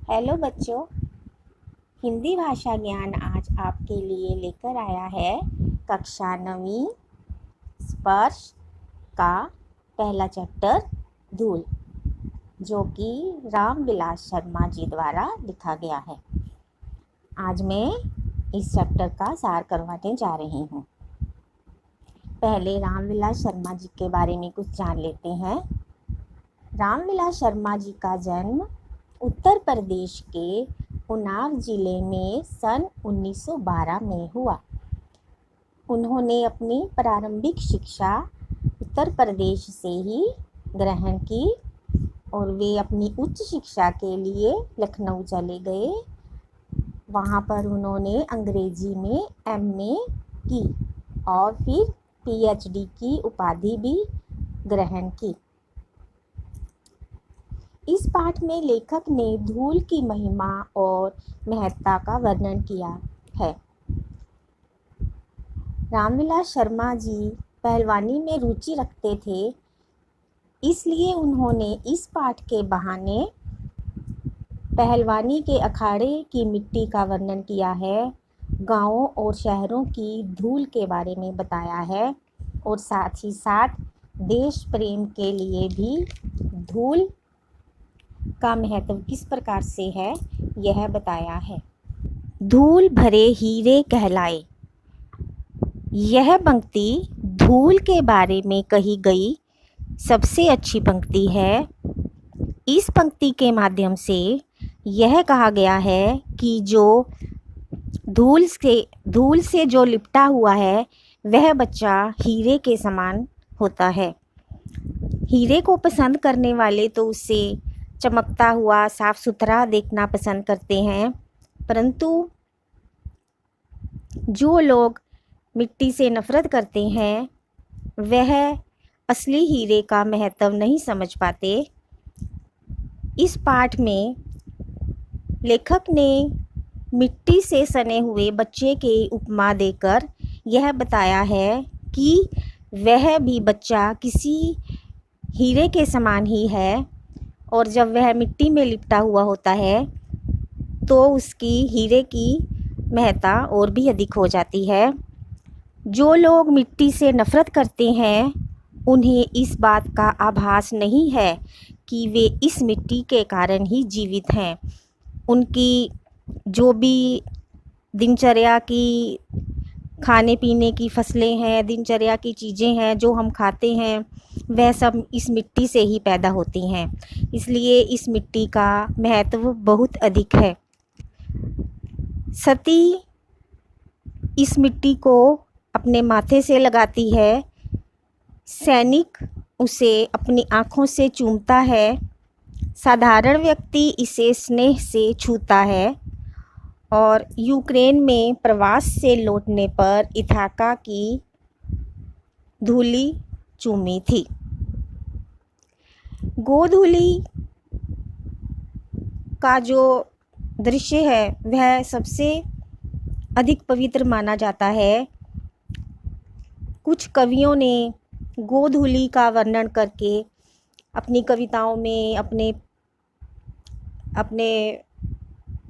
Hello बच्चों। हिंदी भाषा ज्ञान आज आपके लिए लेकर आया है कक्षा 9वीं स्पर्श का पहला चैप्टर धूल, जो कि रामविलास शर्मा जी द्वारा लिखा गया है। आज मैं इस चैप्टर का सार करवाने जा रही हूँ। पहले रामविलास शर्मा जी के बारे में कुछ जान लेते हैं। रामविलास शर्मा जी का जन्म उत्तर प्रदेश के उन्नाव जिले में सन 1912 में हुआ। उन्होंने अपनी प्रारंभिक शिक्षा उत्तर प्रदेश से ही ग्रहण की और वे अपनी उच्च शिक्षा के लिए लखनऊ चले गए। वहाँ पर उन्होंने अंग्रेजी में एमए की और फिर पीएचडी की उपाधि भी ग्रहण की। इस पाठ में लेखक ने धूल की महिमा और महत्ता का वर्णन किया है। रामविलास शर्मा जी पहलवानी में रुचि रखते थे, इसलिए उन्होंने इस पाठ के बहाने पहलवानी के अखाड़े की मिट्टी का वर्णन किया है, गांवों और शहरों की धूल के बारे में बताया है और साथ ही साथ देश प्रेम के लिए भी धूल का महत्व किस प्रकार से है यह बताया है। धूल भरे हीरे कहलाए। यह पंक्ति धूल के बारे में कही गई सबसे अच्छी पंक्ति है। इस पंक्ति के माध्यम से यह कहा गया है कि जो धूल से जो लिपटा हुआ है वह बच्चा हीरे के समान होता है। हीरे को पसंद करने वाले तो उसे चमकता हुआ साफ सुथरा देखना पसंद करते हैं, परंतु जो लोग मिट्टी से नफरत करते हैं वह असली हीरे का महत्व नहीं समझ पाते। इस पाठ में लेखक ने मिट्टी से सने हुए बच्चे के उपमा देकर यह बताया है कि वह भी बच्चा किसी हीरे के समान ही है और जब वह मिट्टी में लिपटा हुआ होता है तो उसकी हीरे की महत्ता और भी अधिक हो जाती है। जो लोग मिट्टी से नफरत करते हैं उन्हें इस बात का आभास नहीं है कि वे इस मिट्टी के कारण ही जीवित हैं। उनकी जो भी दिनचर्या की खाने पीने की फसलें हैं, दिनचर्या की चीज़ें हैं जो हम खाते हैं, वह सब इस मिट्टी से ही पैदा होती हैं। इसलिए इस मिट्टी का महत्व बहुत अधिक है। सती इस मिट्टी को अपने माथे से लगाती है, सैनिक उसे अपनी आँखों से चूमता है, साधारण व्यक्ति इसे स्नेह से छूता है और यूक्रेन में प्रवास से लौटने पर इथाका की धूली चूमी थी। गोधूली का जो दृश्य है वह सबसे अधिक पवित्र माना जाता है। कुछ कवियों ने गोधूली का वर्णन करके अपनी कविताओं में अपने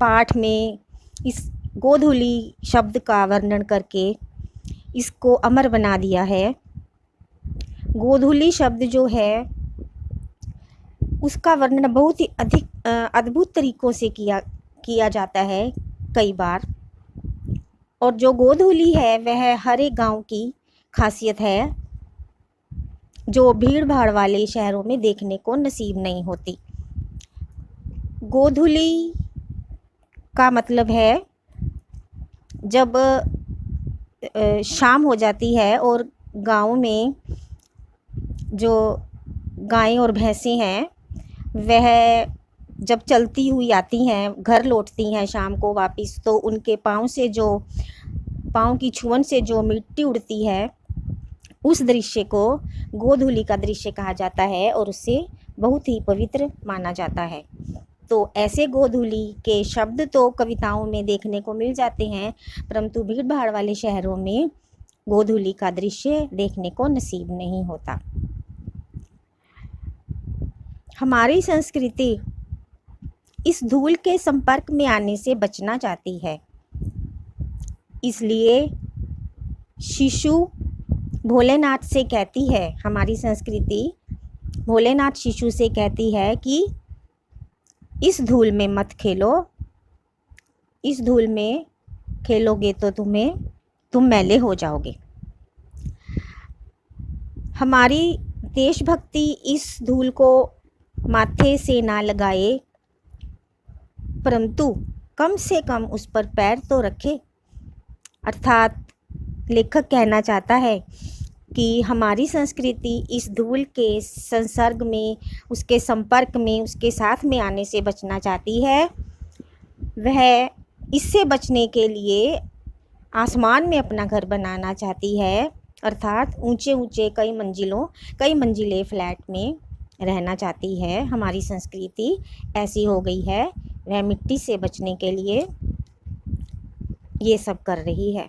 पाठ में इस गोधूली शब्द का वर्णन करके इसको अमर बना दिया है। गोधूली शब्द जो है उसका वर्णन बहुत ही अधिक अद्भुत तरीक़ों से किया जाता है कई बार, और जो गोधूली है वह हर एक गांव की खासियत है जो भीड़ भाड़ वाले शहरों में देखने को नसीब नहीं होती। गोधूली का मतलब है जब शाम हो जाती है और गांव में जो गायें और भैंसें हैं वह जब चलती हुई आती हैं, घर लौटती हैं शाम को वापस, तो उनके पाँव की छुअन से जो मिट्टी उड़ती है उस दृश्य को गोधूली का दृश्य कहा जाता है और उसे बहुत ही पवित्र माना जाता है। तो ऐसे गोधूली के शब्द तो कविताओं में देखने को मिल जाते हैं, परंतु भीड़ भाड़ वाले शहरों में गोधूली का दृश्य देखने को नसीब नहीं होता। हमारी संस्कृति इस धूल के संपर्क में आने से बचना चाहती है। इसलिए शिशु भोलेनाथ से कहती है, हमारी संस्कृति भोलेनाथ शिशु से कहती है कि इस धूल में मत खेलो, इस धूल में खेलोगे तो तुम मैले हो जाओगे। हमारी देशभक्ति इस धूल को माथे से ना लगाए, परंतु कम से कम उस पर पैर तो रखे। अर्थात लेखक कहना चाहता है कि हमारी संस्कृति इस धूल के संसर्ग में, उसके संपर्क में, उसके साथ में आने से बचना चाहती है। वह इससे बचने के लिए आसमान में अपना घर बनाना चाहती है, अर्थात ऊंचे ऊंचे कई मंजिले फ्लैट में रहना चाहती है। हमारी संस्कृति ऐसी हो गई है, वह मिट्टी से बचने के लिए ये सब कर रही है।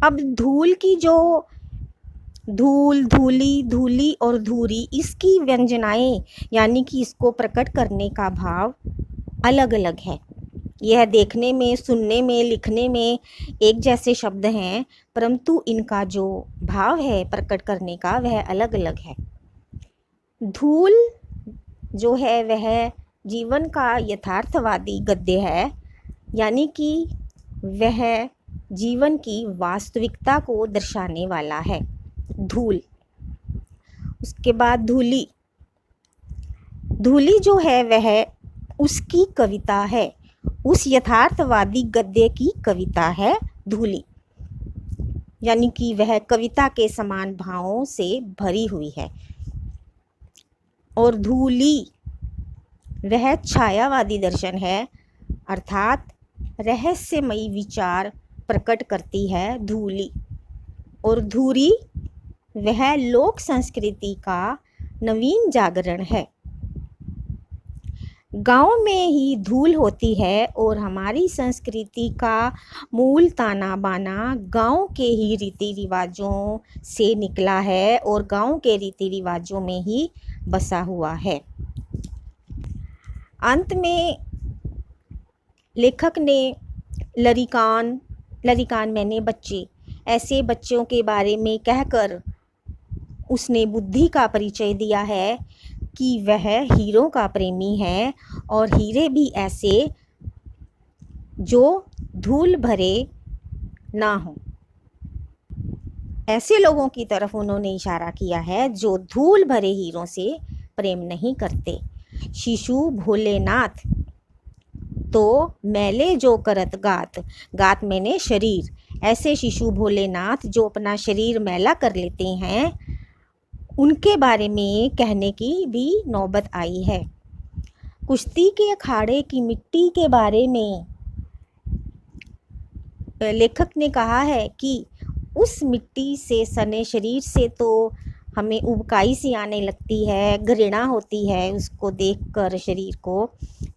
अब धूल की जो धूल, धूली, धूली और धूरी, इसकी व्यंजनाएं यानी कि इसको प्रकट करने का भाव अलग अलग है। यह देखने में, सुनने में, लिखने में एक जैसे शब्द हैं, परंतु इनका जो भाव है प्रकट करने का वह अलग अलग है। धूल जो है वह जीवन का यथार्थवादी गद्य है, यानी कि वह जीवन की वास्तविकता को दर्शाने वाला है, धूल। उसके बाद धूली, धूली जो है वह उसकी कविता है, उस यथार्थवादी गद्य की कविता है धूली, यानी कि वह कविता के समान भावों से भरी हुई है। और धूली वह छायावादी दर्शन है, अर्थात रहस्यमयी विचार प्रकट करती है धूली। और धूरी वह लोक संस्कृति का नवीन जागरण है। गांव में ही धूल होती है और हमारी संस्कृति का मूल ताना बाना गांव के ही रीति रिवाजों से निकला है और गांव के रीति रिवाजों में ही बसा हुआ है। अंत में लेखक ने लरिकान मैंने बच्चे, ऐसे बच्चों के बारे में कहकर उसने बुद्धि का परिचय दिया है कि वह हीरों का प्रेमी है, और हीरे भी ऐसे जो धूल भरे ना हो। ऐसे लोगों की तरफ उन्होंने इशारा किया है जो धूल भरे हीरों से प्रेम नहीं करते। शिशु भोलेनाथ तो मैले जो करत गात, गात मैंने शरीर, ऐसे शिशु भोलेनाथ जो अपना शरीर मैला कर लेते हैं, उनके बारे में कहने की भी नौबत आई है। कुश्ती के अखाड़े की मिट्टी के बारे में लेखक ने कहा है कि उस मिट्टी से सने शरीर से तो हमें उबकाई सी आने लगती है, घृणा होती है उसको देखकर शरीर को,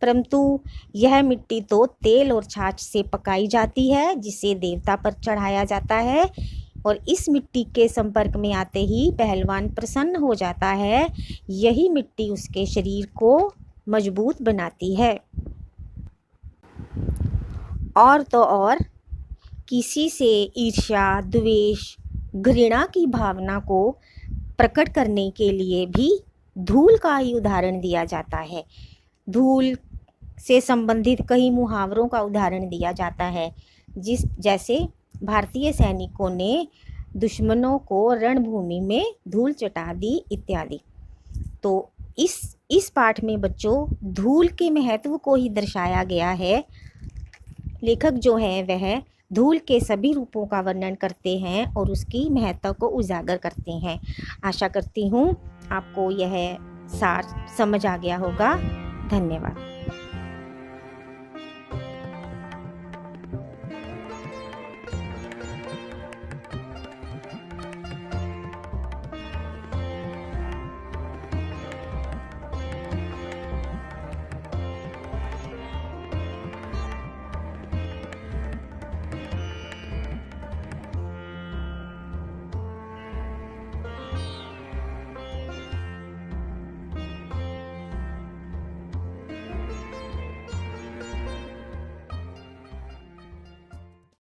परंतु यह मिट्टी तो तेल और छाछ से पकाई जाती है, जिसे देवता पर चढ़ाया जाता है, और इस मिट्टी के संपर्क में आते ही पहलवान प्रसन्न हो जाता है। यही मिट्टी उसके शरीर को मजबूत बनाती है। और तो और किसी से ईर्ष्या, द्वेष, घृणा की भावना को प्रकट करने के लिए भी धूल का ही उदाहरण दिया जाता है। धूल से संबंधित कई मुहावरों का उदाहरण दिया जाता है, जैसे भारतीय सैनिकों ने दुश्मनों को रणभूमि में धूल चटा दी इत्यादि। तो इस पाठ में बच्चों धूल के महत्व को ही दर्शाया गया है। लेखक जो है वह धूल के सभी रूपों का वर्णन करते हैं और उसकी महत्व को उजागर करते हैं। आशा करती हूँ आपको यह सार समझ आ गया होगा। धन्यवाद।